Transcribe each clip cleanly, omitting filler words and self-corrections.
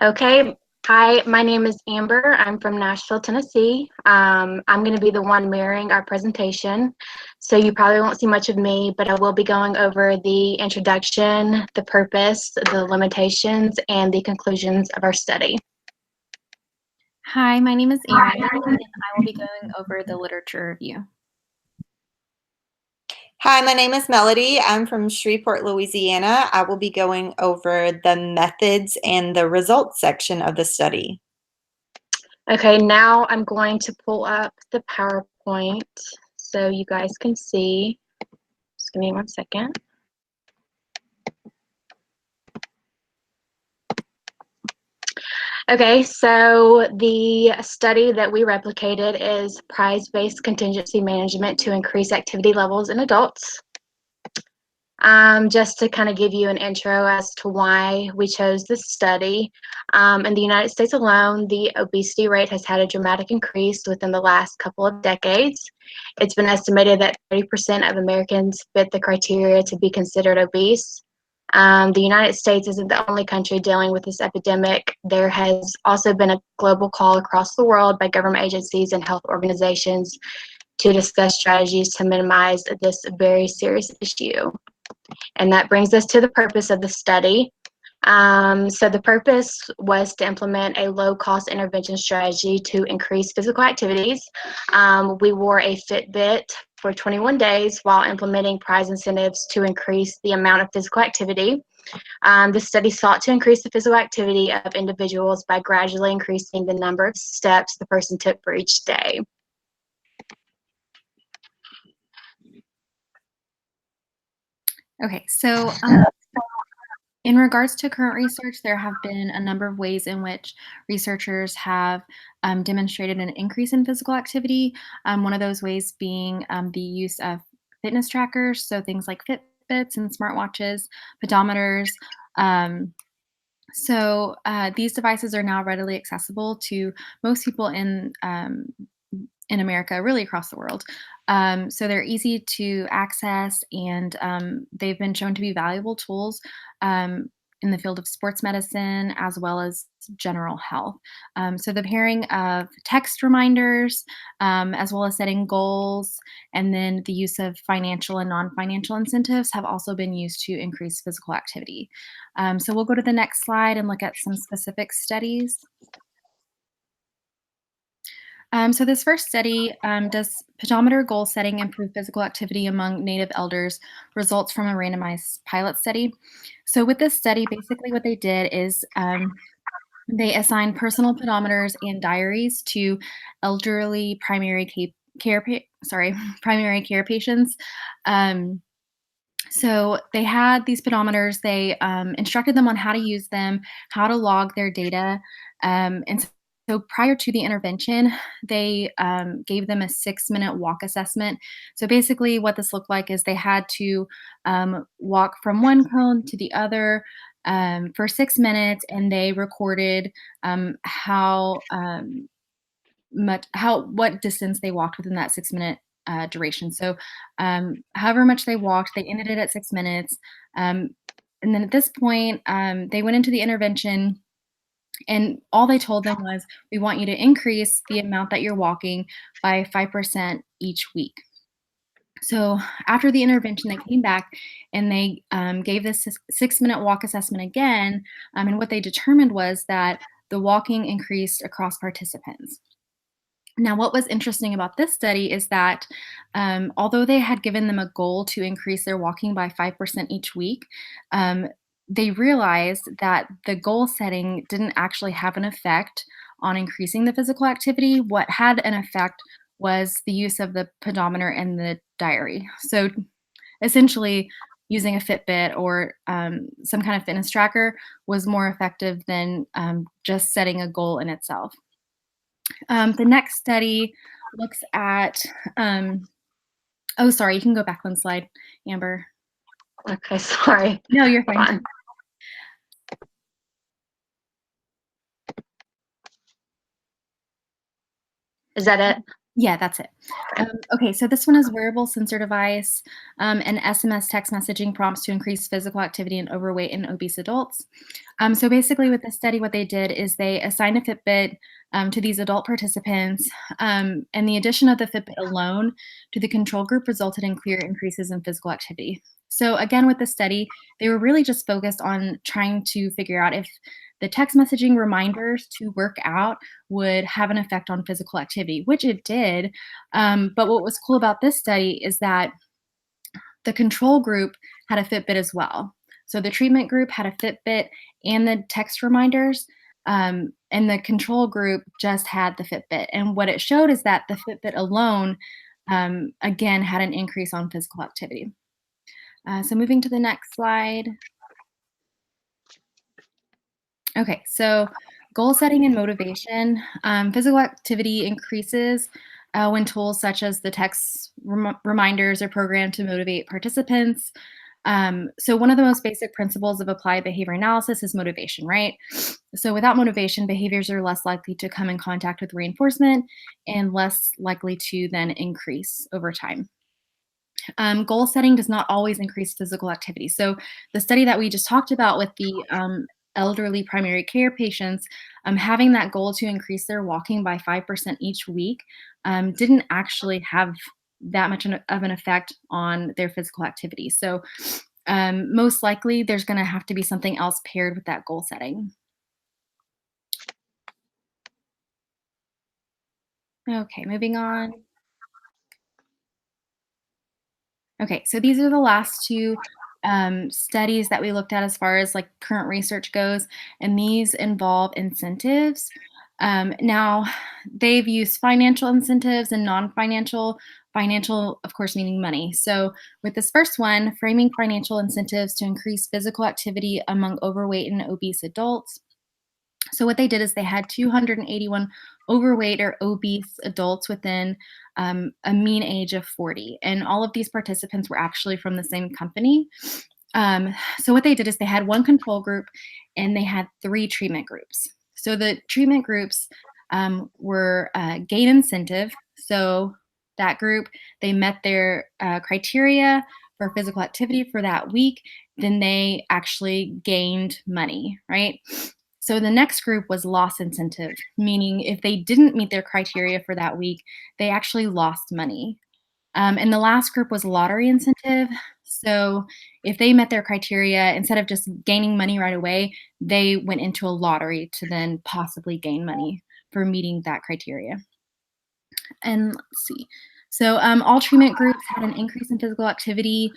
Okay. Hi, my name is Amber. I'm from Nashville, Tennessee. I'm going to be the one mirroring our presentation. So you probably won't see much of me, but I will be going over the introduction, the purpose, the limitations, and the conclusions of our study. Hi, my name is Erin, and I will be going over the literature review. Hi, my name is Melody. I'm from Shreveport, Louisiana. I will be going over the methods and the results section of the study. Okay, now I'm going to pull up the PowerPoint so you guys can see. Just give me 1 second. Okay, so the study that we replicated is prize-based contingency management to increase activity levels in adults. Just to kind of give you an intro as to why we chose this study. In the United States alone, the obesity rate has had a dramatic increase within the last couple of decades. It's been estimated that 30% of Americans fit the criteria to be considered obese. The United States isn't the only country dealing with this epidemic. There has also been a global call across the world by government agencies and health organizations to discuss strategies to minimize this very serious issue. And that brings us to the purpose of the study. So the purpose was to implement a low-cost intervention strategy to increase physical activities. We wore a Fitbit for 21 days while implementing prize incentives to increase the amount of physical activity. The study sought to increase the physical activity of individuals by gradually increasing the number of steps the person took for each day. Okay, so in regards to current research, there have been a number of ways in which researchers have demonstrated an increase in physical activity. One of those ways being the use of fitness trackers, so things like Fitbits and smartwatches, pedometers. These devices are now readily accessible to most people in America, really across the world. So they're easy to access, and they've been shown to be valuable tools um, in the field of sports medicine as well as general health. So the pairing of text reminders, as well as setting goals, and then the use of financial and non-financial incentives have also been used to increase physical activity. So we'll go to the next slide and look at some specific studies. So this first study, does pedometer goal setting improve physical activity among Native elders? Results from a randomized pilot study. So with this study, basically what they did is they assigned personal pedometers and diaries to elderly primary care patients. So they had these pedometers. They instructed them on how to use them, how to log their data, and so prior to the intervention, they gave them a 6-minute walk assessment. So basically, what this looked like is they had to walk from one cone to the other for 6 minutes, and they recorded what distance they walked within that 6-minute duration. So, however much they walked, they ended it at 6 minutes. And then at this point, they went into the intervention, and all they told them was, we want you to increase the amount that you're walking by 5% each week. So after the intervention, they came back and they gave this 6-minute walk assessment again. And what they determined was that the walking increased across participants. Now, what was interesting about this study is that although they had given them a goal to increase their walking by 5% each week, um, they realized that the goal setting didn't actually have an effect on increasing the physical activity. What had an effect was the use of the pedometer and the diary. So essentially, using a Fitbit or some kind of fitness tracker was more effective than just setting a goal in itself. The next study looks at, oh, sorry, you can go back one slide, Amber. Okay, sorry. No, you're fine. Is that it? Yeah, that's it. Okay, so this one is wearable sensor device and SMS text messaging prompts to increase physical activity in overweight and obese adults. So basically, with this study, what they did is they assigned a Fitbit to these adult participants, and the addition of the Fitbit alone to the control group resulted in clear increases in physical activity. So again, with the study, they were really just focused on trying to figure out if the text messaging reminders to work out would have an effect on physical activity, which it did. But what was cool about this study is that the control group had a Fitbit as well. So the treatment group had a Fitbit and the text reminders, and the control group just had the Fitbit. And what it showed is that the Fitbit alone, again, had an increase on physical activity. So moving to the next slide. Okay, so goal setting and motivation. Physical activity increases when tools such as the text reminders are programmed to motivate participants. So one of the most basic principles of applied behavior analysis is motivation, right? So without motivation, behaviors are less likely to come in contact with reinforcement and less likely to then increase over time. Goal setting does not always increase physical activity. So the study that we just talked about with the elderly primary care patients, having that goal to increase their walking by 5% each week didn't actually have that much of an effect on their physical activity. So most likely there's going to have to be something else paired with that goal setting. Okay, moving on. Okay, so these are the last two studies that we looked at as far as like current research goes, and these involve incentives. Now, they've used financial incentives and non-financial, financial, of course, meaning money. So with this first one, framing financial incentives to increase physical activity among overweight and obese adults. So what they did is they had 281 overweight or obese adults within a mean age of 40, and all of these participants were actually from the same company. So what they did is they had one control group and they had 3 treatment groups. So the treatment groups were gain incentive. So that group, they met their criteria for physical activity for that week, then they actually gained money, right? So the next group was loss incentive, meaning if they didn't meet their criteria for that week, they actually lost money. And the last group was lottery incentive. So if they met their criteria, instead of just gaining money right away, they went into a lottery to then possibly gain money for meeting that criteria. And let's see. So all treatment groups had an increase in physical activity.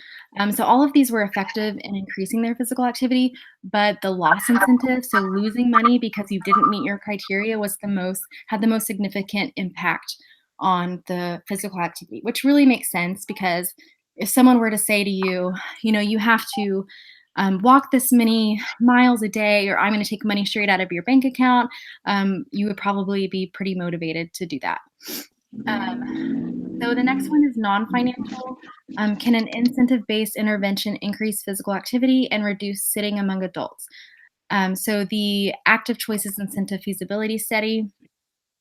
So all of these were effective in increasing their physical activity, but the loss incentive, so losing money because you didn't meet your criteria, had the most significant impact on the physical activity, which really makes sense because if someone were to say to you, you know, you have to walk this many miles a day, or I'm going to take money straight out of your bank account, you would probably be pretty motivated to do that. So the next one is non-financial. Can an incentive-based intervention increase physical activity and reduce sitting among adults? So the Active Choices Incentive Feasibility Study.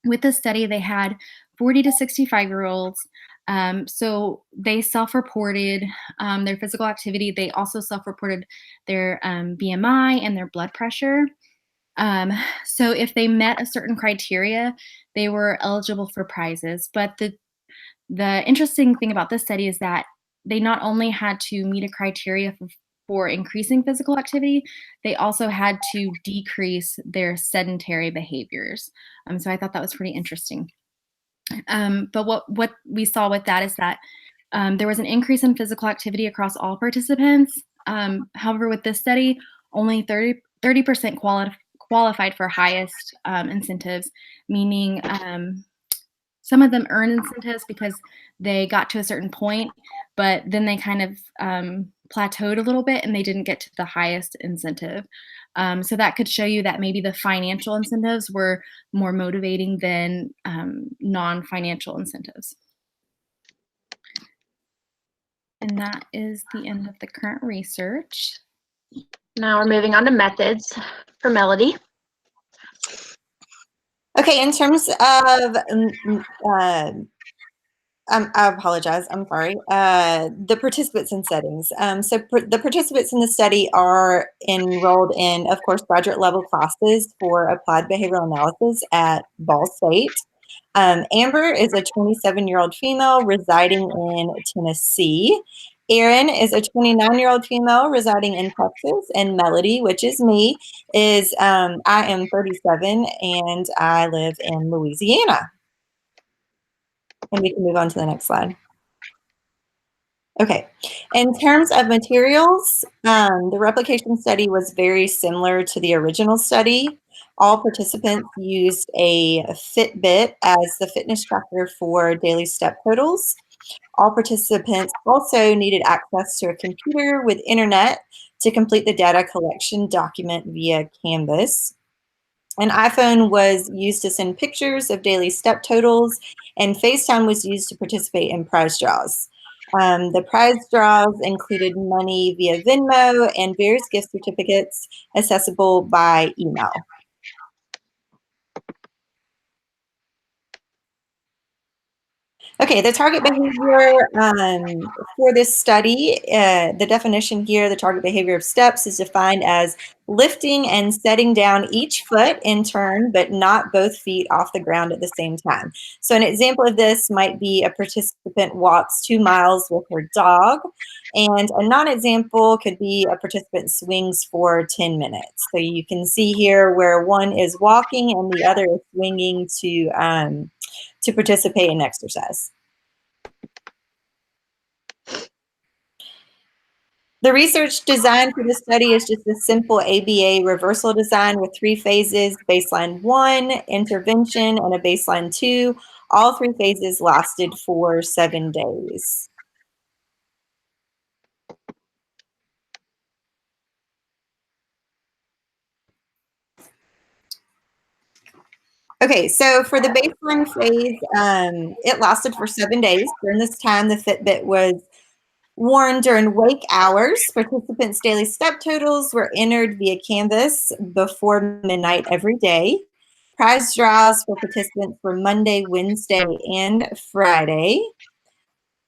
With this study, they had 40 to 65-year-olds. So they self-reported their physical activity. They also self-reported their BMI and their blood pressure. So if they met a certain criteria, they were eligible for prizes. But the interesting thing about this study is that they not only had to meet a criteria for increasing physical activity, they also had to decrease their sedentary behaviors. So I thought that was pretty interesting. But what we saw with that is that there was an increase in physical activity across all participants. However, with this study, only 30% qualified for highest incentives, meaning some of them earn incentives because they got to a certain point, but then they kind of plateaued a little bit and they didn't get to the highest incentive. So that could show you that maybe the financial incentives were more motivating than non-financial incentives. And that is the end of the current research. Now we're moving on to methods for Melody. Okay, in terms of I apologize. I'm sorry. The participants and settings. The participants in the study are enrolled in, of course, graduate level classes for applied behavioral analysis at Ball State. Amber is a 27-year-old female residing in Tennessee. Erin is a 29-year-old female residing in Texas, and Melody, which is me, is I am 37 and I live in Louisiana. And we can move on to the next slide. Okay, in terms of materials, the replication study was very similar to the original study. All participants used a Fitbit as the fitness tracker for daily step totals. All participants also needed access to a computer with internet to complete the data collection document via Canvas. An iPhone was used to send pictures of daily step totals, and FaceTime was used to participate in prize draws. The prize draws included money via Venmo and various gift certificates accessible by email. Okay, the target behavior for this study, the definition here, the target behavior of steps is defined as lifting and setting down each foot in turn, but not both feet off the ground at the same time. So an example of this might be a participant walks 2 miles with her dog, and a non-example could be a participant swings for 10 minutes. So you can see here where one is walking and the other is swinging to participate in exercise. The research design for the study is just a simple ABA reversal design with 3 phases: baseline 1, intervention, and a baseline 2. All 3 phases lasted for 7 days. Okay, so for the baseline phase, it lasted for 7 days. During this time, the Fitbit was worn during wake hours. Participants' daily step totals were entered via Canvas before midnight every day. Prize draws for participants were Monday, Wednesday, and Friday.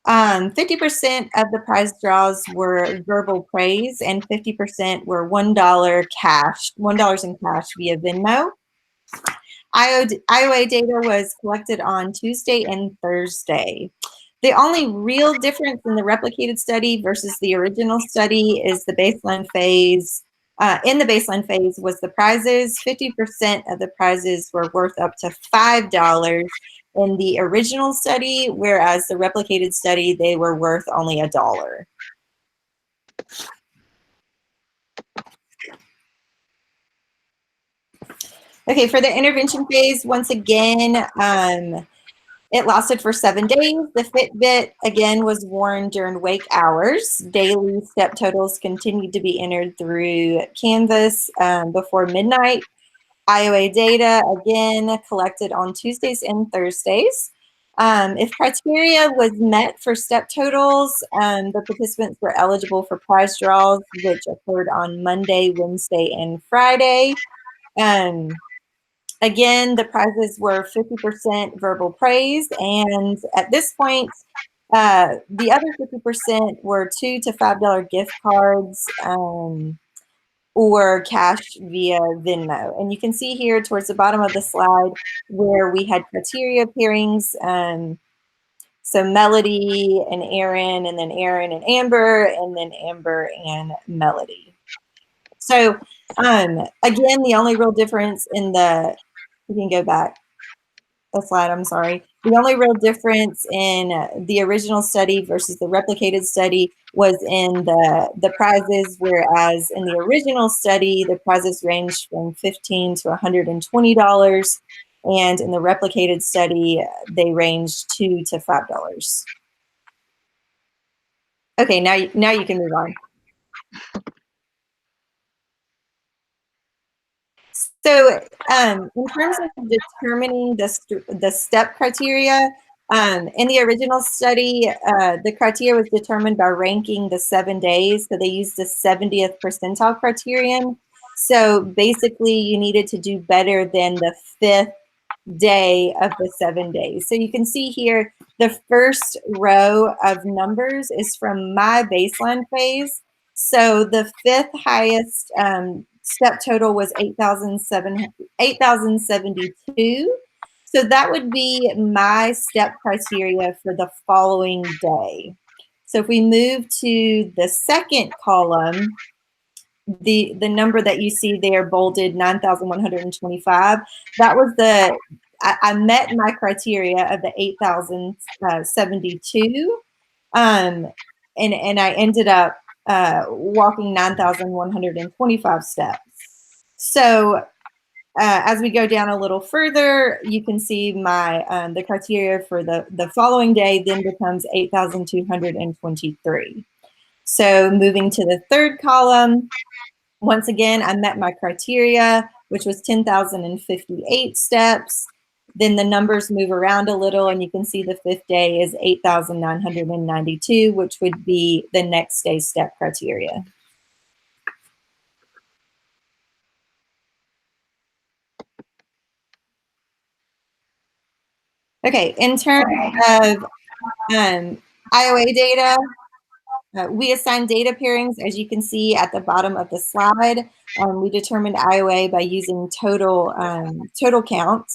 50% of the prize draws were verbal praise, and 50% were $1 in cash via Venmo. IOA data was collected on Tuesday and Thursday. The only real difference in the replicated study versus the original study is the baseline phase. In the baseline phase was the prizes. 50% of the prizes were worth up to $5 in the original study, whereas the replicated study, they were worth only $1. Okay, for the intervention phase, once again, it lasted for 7 days. The Fitbit, again, was worn during wake hours. Daily step totals continued to be entered through Canvas before midnight. IOA data, again, collected on Tuesdays and Thursdays. If criteria was met for step totals, the participants were eligible for prize draws, which occurred on Monday, Wednesday, and Friday. Again, the prizes were 50% verbal praise, and at this point, the other 50% were $2 to $5 gift cards or cash via Venmo. And you can see here towards the bottom of the slide where we had criteria pairings. So Melody and Erin, and then Erin and Amber, and then Amber and Melody. So again, the only real difference in the, you can go back a slide, I'm sorry. The only real difference in the original study versus the replicated study was in the prizes, whereas in the original study, the prizes ranged from $15 to $120, and in the replicated study, they ranged $2 to $5. Okay, now you can move on. So in terms of determining the step criteria, in the original study, the criteria was determined by ranking the 7 days. So they used the 70th percentile criterion. So basically, you needed to do better than the 5th day of the 7 days. So you can see here, The first row of numbers is from my baseline phase. So the fifth highest step total was 8,072. So that would be my step criteria for the following day. So if we move to the second column, the number that you see there bolded, 9,125, that was I met my criteria of the 8,072, and I ended up walking 9,125 steps. So as we go down a little further, you can see my the criteria for the following day then becomes 8,223. So moving to the third column, once again, I met my criteria, which was 10,058 steps. Then the numbers move around a little, and you can see the fifth day is 8,992, which would be the next day's step criteria. Okay, in terms of IOA data, we assign data pairings, as you can see at the bottom of the slide. We determined IOA by using total count,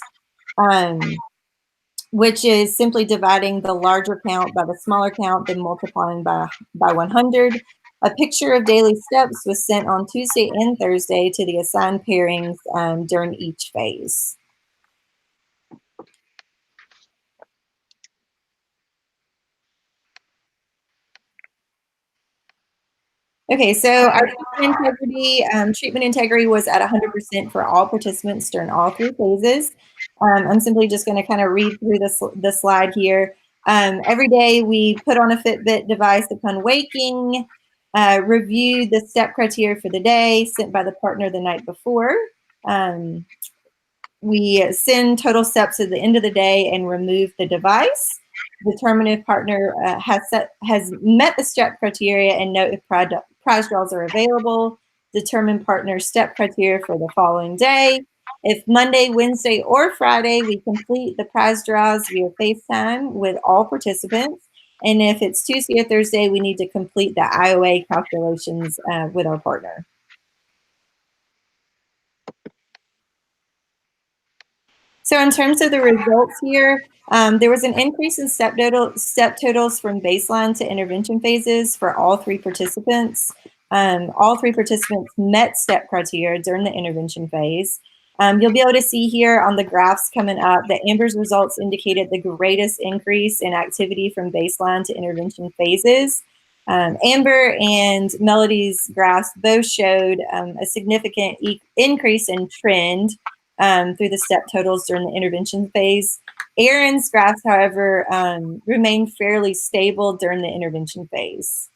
which is simply dividing the larger count by the smaller count, then multiplying by 100. A picture of daily steps was sent on Tuesday and Thursday to the assigned pairings during each phase. Okay, so our treatment integrity was at 100% for all participants during all three phases. I'm simply just going to kind of read through the slide here. Every day we put on a Fitbit device upon waking, review the step criteria for the day sent by the partner the night before. We send total steps at the end of the day and remove the device. Determine if partner has met the step criteria and note if prize draws are available. Determine partner step criteria for the following day. If Monday, Wednesday, or Friday, we complete the prize draws via FaceTime with all participants. And if it's Tuesday or Thursday, we need to complete the IOA calculations with our partner. So in terms of the results here, there was an increase in step totals from baseline to intervention phases for all three participants. All three participants met step criteria during the intervention phase. You'll be able to see here on the graphs coming up that Amber's results indicated the greatest increase in activity from baseline to intervention phases. Amber and Melody's graphs both showed a significant increase in trend through the step totals during the intervention phase. Erin's graphs, however, remained fairly stable during the intervention phase.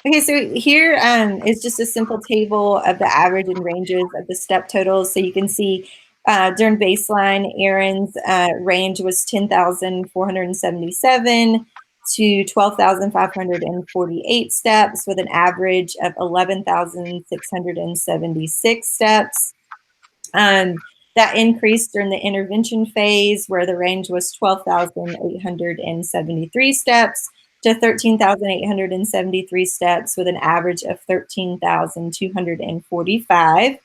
Okay, so here is just a simple table of the average and ranges of the step totals. So you can see during baseline, Erin's range was 10,477 to 12,548 steps with an average of 11,676 steps. That increased during the intervention phase where the range was 12,873 steps to 13,873 steps with an average of 13,245.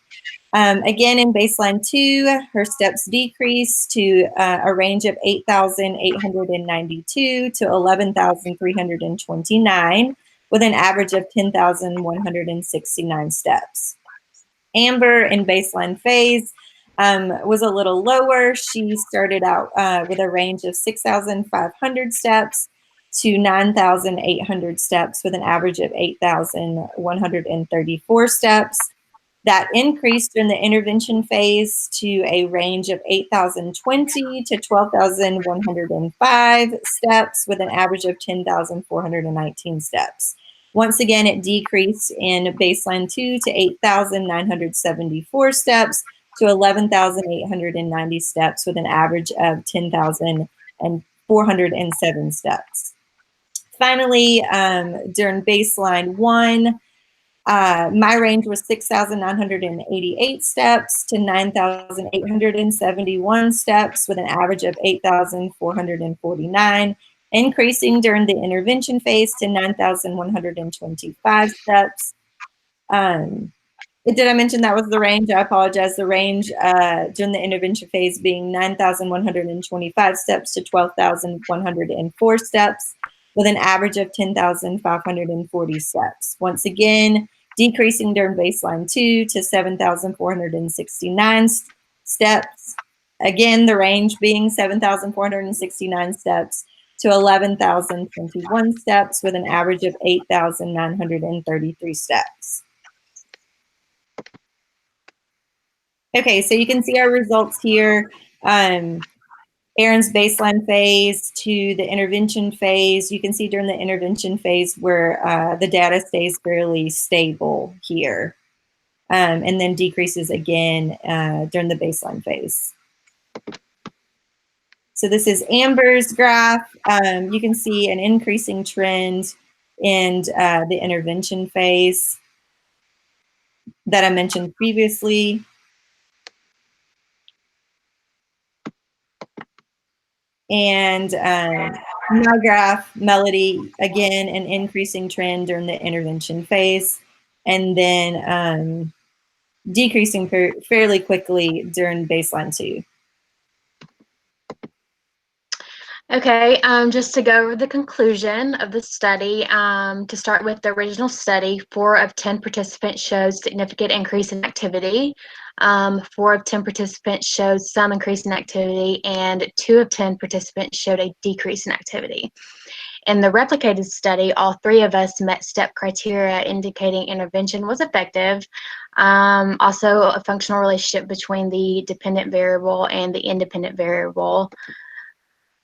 Again, in baseline 2, her steps decreased to a range of 8,892 to 11,329 with an average of 10,169 steps. Amber in baseline phase was a little lower. She started out with a range of 6,500 steps to 9,800 steps with an average of 8,134 steps. That increased during the intervention phase to a range of 8,020 to 12,105 steps with an average of 10,419 steps. Once again, it decreased in baseline 2 to 8,974 steps to 11,890 steps with an average of 10,407 steps. Finally, during baseline 1, My range was 6,988 steps to 9,871 steps with an average of 8,449, increasing during the intervention phase to 9,125 steps. Did I mention that was the range? I apologize. The range during the intervention phase being 9,125 steps to 12,104 steps with an average of 10,540 steps. Once again, decreasing during baseline 2 to 7,469 steps. Again, the range being 7,469 steps to 11,021 steps with an average of 8,933 steps. Okay, so you can see our results here. Erin's baseline phase to the intervention phase. You can see during the intervention phase where the data stays fairly stable here, and then decreases again during the baseline phase. So this is Amber's graph. You can see an increasing trend in the intervention phase that I mentioned previously. And my graph, Melody, again, an increasing trend during the intervention phase, and then decreasing fairly quickly during baseline 2. Okay, just to go over the conclusion of the study, to start with the original study, 4 of 10 participants showed significant increase in activity. 4 of 10 participants showed some increase in activity, and 2 of 10 participants showed a decrease in activity. In the replicated study, all 3 of us met STEP criteria indicating intervention was effective. Also, a functional relationship between the dependent variable and the independent variable.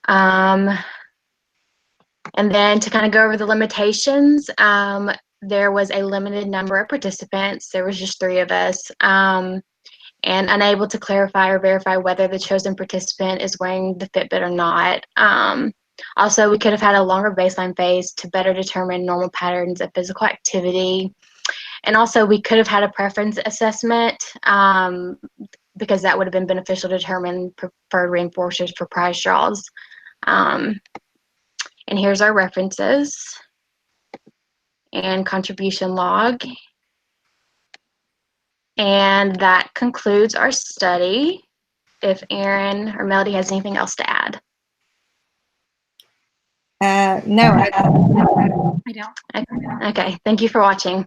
And then to kind of go over the limitations, there was a limited number of participants. There was just 3 of us, and unable to clarify or verify whether the chosen participant is wearing the Fitbit or not. Also, we could have had a longer baseline phase to better determine normal patterns of physical activity. And also, we could have had a preference assessment because that would have been beneficial to determine preferred reinforcers for prize draws. And here's our references and contribution log. And that concludes our study. If Erin or Melody has anything else to add. No, I don't. Okay, thank you for watching.